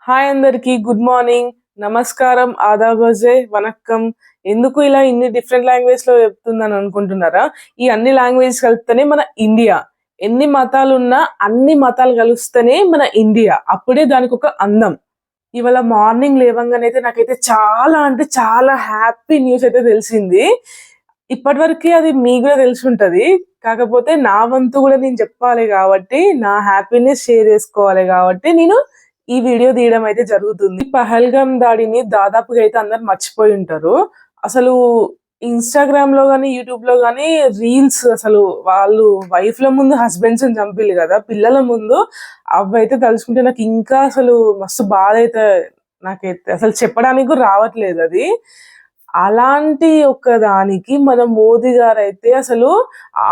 Hi అందరికి, good morning, నమస్కారం, ఆదాబజే, వనక్కం. ఎందుకు ఇలా ఇన్ని డిఫరెంట్ లాంగ్వేజ్ లో చెప్తుందని అనుకుంటున్నారా? ఈ అన్ని లాంగ్వేజ్ కలిస్తేనే మన ఇండియా. ఎన్ని మతాలు ఉన్నా అన్ని మతాలు కలుస్తేనే మన ఇండియా. అప్పుడే దానికి ఒక అందం. ఇవాళ మార్నింగ్ లేవంగానైతే నాకైతే చాలా అంటే చాలా హ్యాపీ న్యూస్ అయితే తెలిసింది. ఇప్పటివరకు అది మీకు కూడా తెలిసి ఉంటది. కాకపోతే నా వంతు కూడా నేను చెప్పాలి కాబట్టి, నా హ్యాపీనెస్ షేర్ చేసుకోవాలి కాబట్టి నేను ఈ వీడియో తీయడం అయితే జరుగుతుంది. పహల్గామ్ దాడిని దాదాపుగా అయితే అందరు మర్చిపోయి ఉంటారు. అసలు ఇన్స్టాగ్రామ్ లో గానీ, యూట్యూబ్ లో గానీ రీల్స్, అసలు వాళ్ళు వైఫ్ ల ముందు హస్బెండ్స్ ని చంపిల్లు కదా, పిల్లల ముందు. అవైతే తలుచుకుంటే నాకు ఇంకా అసలు మస్తు బాధ అయితే. నాకైతే అసలు చెప్పడానికి కూడా రావట్లేదు అది. అలాంటి ఒక్క దానికి మన మోదీ గారు అయితే అసలు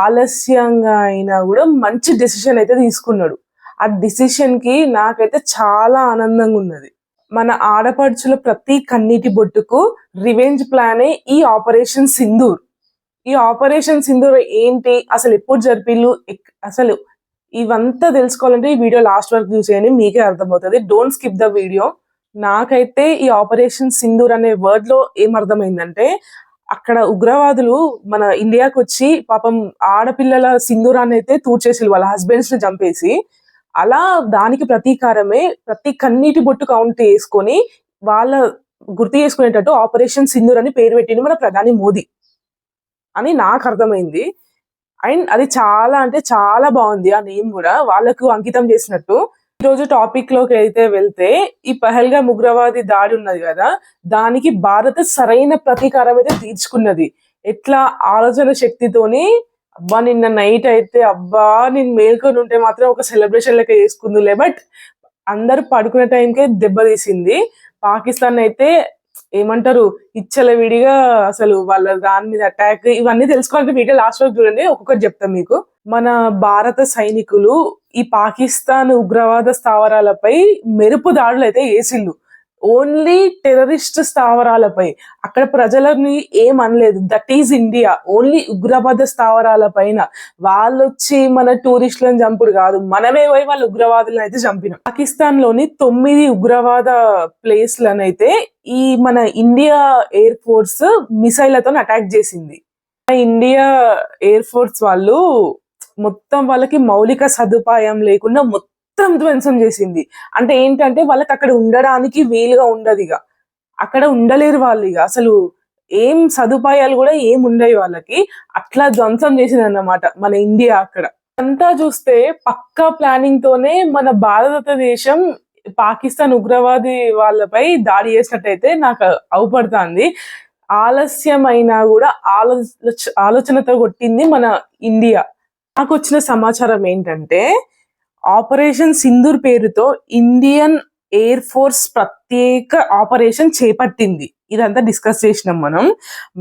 ఆలస్యంగా అయినా కూడా మంచి డెసిషన్ అయితే తీసుకున్నాడు. ఆ డిసిషన్ కి నాకైతే చాలా ఆనందంగా ఉన్నది. మన ఆడపడుచుల ప్రతి కన్నీటి బొట్టుకు రివెంజ్ ప్లానే ఈ ఆపరేషన్ సింధూర్. ఈ ఆపరేషన్ సింధూర్ ఏంటి, అసలు ఎప్పుడు జరిపిల్లు, అసలు ఇవంతా తెలుసుకోవాలంటే ఈ వీడియో లాస్ట్ వరకు చూసేయండి, మీకే అర్థమవుతుంది. Don't skip the video. నాకైతే ఈ ఆపరేషన్ సింధూర్ అనే వర్డ్ లో ఏం అర్థమైందంటే, అక్కడ ఉగ్రవాదులు మన ఇండియాకి వచ్చి పాపం ఆడపిల్లల సింధూరాన్ని అయితే తూర్చేసి వాళ్ళ హస్బెండ్స్ ని చంపేసి, అలా దానికి ప్రతీకారమే ప్రతి కన్నీటి బొట్టు కౌంట్ చేసుకొని వాళ్ళ గుర్తు చేసుకునేటట్టు ఆపరేషన్ సింధూర్ అని పేరు పెట్టింది మన ప్రధాని మోదీ అని నాకు అర్థమైంది. అండ్ అది చాలా అంటే చాలా బాగుంది. ఆ నేమ్ కూడా వాళ్ళకు అంకితం చేసినట్టు. ఈ రోజు టాపిక్ లోకి అయితే వెళ్తే, ఈ పహల్గామ్ ఉగ్రవాది దాడి ఉన్నది కదా, దానికి భారత్ సరైన ప్రతీకారం అయితే తీర్చుకున్నది. ఎట్లా ఆలోచన శక్తితోని. అబ్బా నిన్న నైట్ అయితే అబ్బా నేను మేల్కొని ఉంటే మాత్రం ఒక సెలబ్రేషన్ లెక్క చేసుకుందులే, బట్ అందరు పడుకునే టైంకే దెబ్బతీసింది. పాకిస్తాన్ అయితే ఏమంటారు, ఇచ్చల విడిగా అసలు వాళ్ళ దాని మీద అటాక్, ఇవన్నీ తెలుసుకోవాలంటే వీడియో లాస్ట్ వరకు చూడండి, ఒక్కొక్కటి చెప్తాం మీకు. మన భారత సైనికులు ఈ పాకిస్తాన్ ఉగ్రవాద స్థావరాలపై మెరుపు దాడులు అయితే వేసిళ్ళు. ఓన్లీ టెర్రరిస్ట్ స్థావరాలపై, అక్కడ ప్రజలని ఏం అనలేదు. That is India. ఓన్లీ ఉగ్రవాద స్థావరాల పైన వాళ్ళు వచ్చి మన టూరిస్టులను చంపుడు కాదు, మనమే పోయి వాళ్ళ ఉగ్రవాదులను అయితే చంపినాం. పాకిస్తాన్ లోని 9 ఉగ్రవాద ప్లేస్లను అయితే ఈ మన ఇండియా ఎయిర్ ఫోర్స్ మిసైళ్లతో అటాక్ చేసింది. ఇండియా ఎయిర్ ఫోర్స్ వాళ్ళు మొత్తం వాళ్ళకి మౌలిక సదుపాయం లేకుండా మొత్తం ధ్వంసం చేసింది. అంటే ఏంటంటే వాళ్ళకి అక్కడ ఉండడానికి వీలుగా ఉండదు, ఇక అక్కడ ఉండలేరు వాళ్ళు, ఇక అసలు ఏం సదుపాయాలు కూడా ఏం ఉండవు వాళ్ళకి. అట్లా ధ్వంసం చేసింది అన్నమాట మన ఇండియా అక్కడ. అంతా చూస్తే పక్కా ప్లానింగ్ తోనే మన భారతదేశం పాకిస్తాన్ ఉగ్రవాది వాళ్ళపై దాడి చేసినట్టయితే నాకు అవుపడుతుంది. ఆలస్యమైనా కూడా ఆలోచనతో కొట్టింది మన ఇండియా. నాకు వచ్చిన సమాచారం ఏంటంటే, ఆపరేషన్ సింధూర్ పేరుతో ఇండియన్ ఎయిర్ ఫోర్స్ ప్రత్యేక ఆపరేషన్ చేపట్టింది. ఇదంతా డిస్కస్ చేసినాం మనం.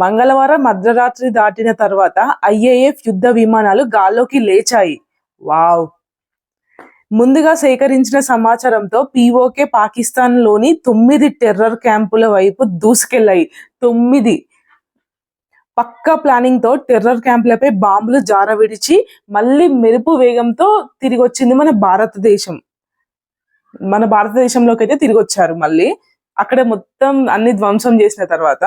మంగళవారం మధ్యరాత్రి దాటిన తర్వాత ఐఏఎఫ్ యుద్ధ విమానాలు గాల్లోకి లేచాయి. వావ్. ముందుగా సేకరించిన సమాచారంతో పీఓకే పాకిస్తాన్ లోని 9 టెర్రర్ క్యాంపుల వైపు దూసుకెళ్లాయి. 9 పక్కా ప్లానింగ్ తో టెర్రర్ క్యాంపులపై బాంబులు జారవిడిచి మళ్ళీ మెరుపు వేగంతో తిరిగి వచ్చింది మన భారతదేశం. మన భారతదేశంలోకి అయితే తిరిగి వచ్చారు మళ్ళీ. అక్కడ మొత్తం అన్ని ధ్వంసం చేసిన తర్వాత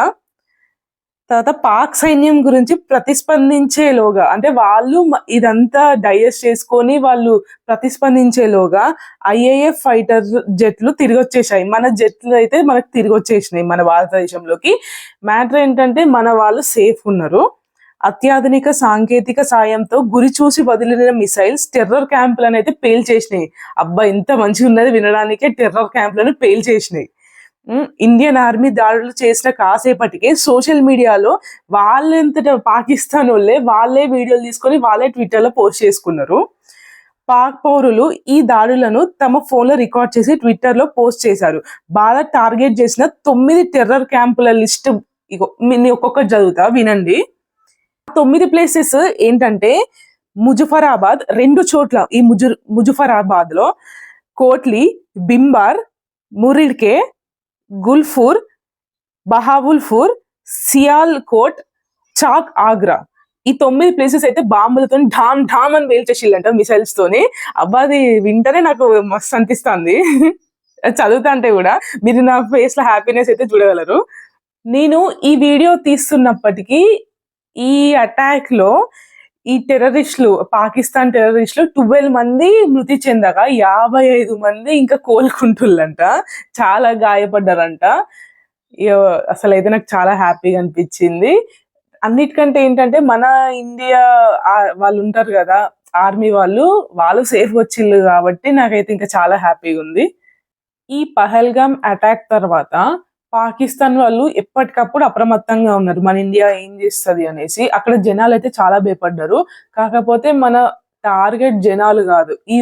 పాక్ సైన్యం గురించి ప్రతిస్పందించేలోగా, అంటే వాళ్ళు ఇదంతా డైజెస్ట్ చేసుకొని వాళ్ళు ప్రతిస్పందించేలోగా ఐఏఎఫ్ ఫైటర్ జెట్లు తిరిగి వచ్చేసాయి. మన జెట్లు అయితే మనకు తిరిగి వచ్చేసినాయి మన భారతదేశంలోకి. మ్యాటర్ ఏంటంటే మన వాళ్ళు సేఫ్ ఉన్నారు. అత్యాధునిక సాంకేతిక సాయంతో గురి చూసి వదిలిన మిసైల్స్ టెర్రర్ క్యాంపులను అయితే పేల్చేసినాయి. అబ్బా ఎంత మంచిగా ఉన్నది వినడానికే. టెర్రర్ క్యాంపులను పేల్చేసినాయి. ఇండియన్ ఆర్మీ దాడులు చేసిన కాసేపటికే సోషల్ మీడియాలో వాళ్ళంతటా పాకిస్తాన్ వాళ్ళే వీడియోలు తీసుకొని వాళ్ళే ట్విట్టర్లో పోస్ట్ చేసుకున్నారు. పాక్ పౌరులు ఈ దాడులను తమ ఫోన్లో రికార్డ్ చేసి ట్విట్టర్లో పోస్ట్ చేశారు. భారత్ టార్గెట్ చేసిన 9 టెర్రర్ క్యాంపుల లిస్ట్ ఒక్కొక్కటి చదువుతా వినండి. 9 ప్లేసెస్ ఏంటంటే, ముజఫరాబాద్ 2 చోట్ల, ఈ ముజఫరాబాద్ లో కోట్లీ, బింబార్, మురిడ్కే, గుల్ఫూర్, బహావుల్పూర్, సియాల్కోట్, చాక్, ఆగ్రా. ఈ 9 ప్లేసెస్ అయితే బాంబులతో ఢామ్ ఢామ్ అని పేల్చేసిల్లంట, మిసైల్స్ తోని. అబ్బా అది వింటనే నాకు మస్తు అనిపిస్తుంది. చదువుతా అంటే కూడా మీరు నా ఫేస్ లో హ్యాపీనెస్ అయితే చూడగలరు. నేను ఈ వీడియో తీస్తున్నప్పటికీ ఈ అటాక్ లో ఈ టెర్రరిస్టులు పాకిస్తాన్ టెర్రరిస్టులు 12 మంది మృతి చెందగా 55 మంది ఇంకా కోలుకుంటుళ్ళంట. చాలా గాయపడ్డారంట. అసలైతే నాకు చాలా హ్యాపీగా అనిపించింది. అన్నిటికంటే ఏంటంటే మన ఇండియా వాళ్ళు ఉంటారు కదా ఆర్మీ వాళ్ళు సేఫ్ వచ్చిళ్ళు కాబట్టి నాకైతే ఇంకా చాలా హ్యాపీగా ఉంది. ఈ పహల్గామ్ అటాక్ తర్వాత పాకిస్తాన్ వాళ్ళు ఎప్పటికప్పుడు అప్రమత్తంగా ఉన్నారు. మన ఇండియా ఏం చేస్తది అనేసి. అక్కడ జనాలైతే చాలా భయపడ్డారు. కాకపోతే మన టార్గెట్ జనాలు గాదు. ఈ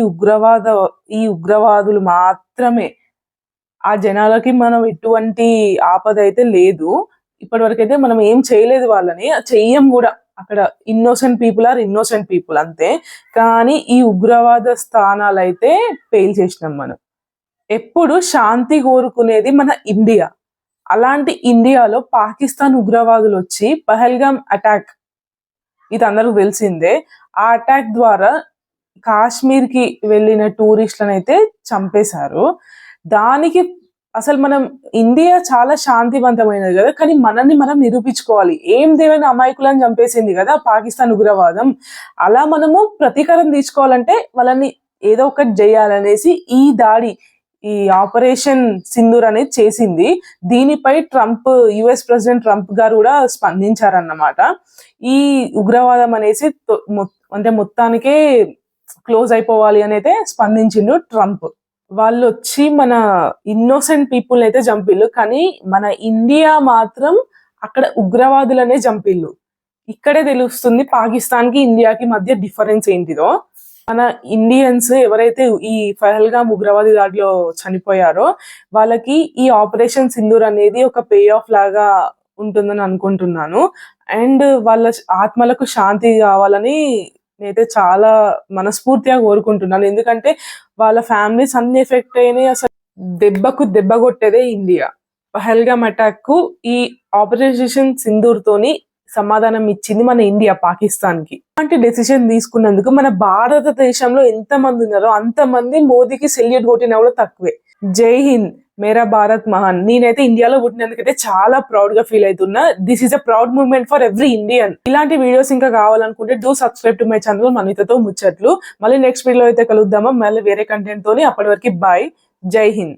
ఉగ్రవాదులు మాత్రమే. ఆ జనాలకి మనం ఎటువంటి ఆపదైతే లేదు. ఇప్పటివరకైతే మనం ఏం చేయలేదు వాళ్ళని. చెయ్యం గూడా. అక్కడ innocent people are innocent people అంతే. కానీ ఈ ఉగ్రవాద స్థానాలైతే పేల్చేసినాం మనం. ఎప్పుడు శాంతి కోరుకునేది మన ఇండియా. అలాంటి ఇండియాలో పాకిస్తాన్ ఉగ్రవాదులు వచ్చి పహల్గామ్ అటాక్ ఇది అందరికి తెలిసిందే. ఆ అటాక్ ద్వారా కాశ్మీర్‌కి వెళ్ళిన టూరిస్టులను అయితే చంపేశారు. దానికి అసలు మనం ఇండియా చాలా శాంతివంతమైనది కదా! కానీ మనల్ని మనం నిరూపించుకోవాలి. ఏం తెలియని అమాయకులను చంపేసింది కదా పాకిస్తాన్ ఉగ్రవాదం. అలా మనము ప్రతీకారం తీర్చుకోవాలంటే వాళ్ళని ఏదో ఒకటి చేయాలనేసి ఈ దాడి ఈ ఆపరేషన్ సింధూర్ అనేది చేసింది. దీనిపై యుఎస్ ప్రెసిడెంట్ ట్రంప్ గారు కూడా స్పందించారన్నమాట. ఈ ఉగ్రవాదం అనేసి అంటే మొత్తానికే క్లోజ్ అయిపోవాలి అని అయితే స్పందించిండు ట్రంప్. వాళ్ళు వచ్చి మన ఇన్నోసెంట్ పీపుల్ అయితే చంపిల్లు. కానీ మన ఇండియా మాత్రం అక్కడ ఉగ్రవాదులనే చంపిల్లు. ఇక్కడే తెలుస్తుంది పాకిస్తాన్ కి ఇండియాకి మధ్య డిఫరెన్స్ ఏంటిదో. మన ఇండియన్స్ ఎవరైతే ఈ పహల్గామ్ ఉగ్రవాది దాడిలో చనిపోయారో వాళ్ళకి ఈ ఆపరేషన్ సింధూర్ అనేది ఒక పే ఆఫ్ లాగా ఉంటుందని అనుకుంటున్నాను. అండ్ వాళ్ళ ఆత్మలకు శాంతి కావాలని నేనైతే చాలా మనస్ఫూర్తిగా కోరుకుంటున్నాను. ఎందుకంటే వాళ్ళ ఫ్యామిలీస్ అన్ని ఎఫెక్ట్ అయినాయి. అసలు దెబ్బ కొట్టేదే ఇండియా. పహల్గామ్ అటాక్ కు ఈ ఆపరేషన్ సింధూర్ తోని సమాధానం ఇచ్చింది మన ఇండియా పాకిస్తాన్ కి. అలాంటి డెసిషన్ తీసుకున్నందుకు మన భారతదేశంలో ఎంత మంది ఉన్నారో అంతమంది మోదీకి సెల్యూట్ కొట్టినా కూడా తక్కువే. జై హింద్, మేరా భారత్ మహాన్. నేనైతే ఇండియాలో పుట్టినందుకైతే చాలా ప్రౌడ్ గా ఫీల్ అవుతున్నా. This is a proud moment for every Indian. ఇలాంటి వీడియోస్ ఇంకా కావాలనుకుంటే do subscribe to my channel మనితతో ముచ్చట్లు. మళ్ళీ నెక్స్ట్ వీడియో అయితే కలుద్దామా మళ్ళీ వేరే కంటెంట్ తోని. అప్పటి వరకు బాయ్. జై హింద్.